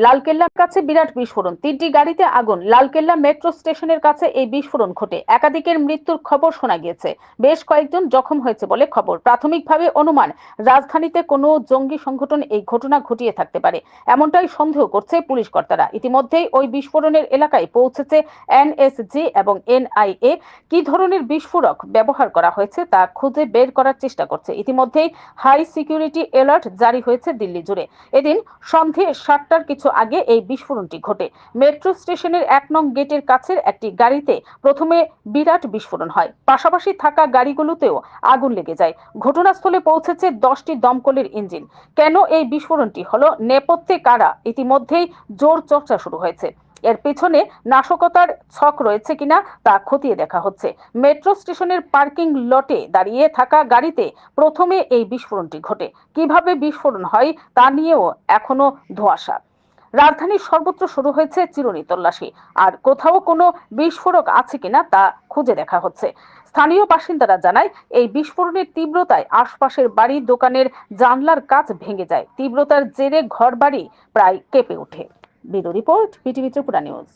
লালকেল্লার কাছে বিরাট বিস্ফোরণ, 3টি গাড়িতে আগুন। লালকেল্লা মেট্রো স্টেশনের কাছে এই বিস্ফোরণ ঘটে একাধিকের মৃত্যুর খবর শোনা গিয়েছে, বেশ কয়েকজন জখম হয়েছে বলে খবর। প্রাথমিকভাবে অনুমান রাজধানীতে কোনো জঙ্গি সংগঠন এই ঘটনা ঘটিয়ে থাকতে পারে, এমনটাই সন্দেহ করছে পুলিশ কর্তারা। ইতিমধ্যেই ওই বিস্ফোরণের এলাকায় পৌঁছেছে এনএসজি এবং এনআইএ। কি ধরনের বিস্ফোরক ব্যবহার করা হয়েছে তা খুঁজে বের করার চেষ্টা করছে। ইতিমধ্যেই হাই সিকিউরিটি অ্যালার্ট জারি হয়েছে দিল্লি জুড়ে। এদিন সন্ধে 7টার কিছু আগে এই বিস্ফোরণটি ঘটে। মেট্রো স্টেশনের 1 নং গেটের কাছের একটি গাড়িতে প্রথমে বিরাট বিস্ফোরণ হয়, পাশাপাশি থাকা গাড়িগুলোতেও আগুন লেগে যায়। ঘটনাস্থলে পৌঁছেছে 10টি দমকলের ইঞ্জিন। কেন এই বিস্ফোরণটি হলো, নেপথ্যে কারা, ইতিমধ্যেই জোর চর্চা শুরু হয়েছে। এর পেছনে নাশকতার ছক রয়েছে কিনা তা খতিয়ে দেখা হচ্ছে। মেট্রো স্টেশনের পার্কিং লটে দাঁড়িয়ে থাকা গাড়িতে প্রথমে এই বিস্ফোরণটি ঘটে। কিভাবে বিস্ফোরণ হয় তা নিয়েও এখনো ধোঁয়াশা। রাজধানীর সর্বত্র শুরু হয়েছে চিরুনি তল্লাশি, আর কোথাও কোনো বিস্ফোরক আছে কিনা তা খুঁজে দেখা হচ্ছে। স্থানীয় বাসিন্দারা জানায়, এই বিস্ফোরণের তীব্রতায় আশপাশের বাড়ি দোকানের জানলার কাঁচ ভেঙে যায়। তীব্রতার জেরে ঘরবাড়ি প্রায় কেঁপে ওঠে। Bureau report, BTV Tripura news.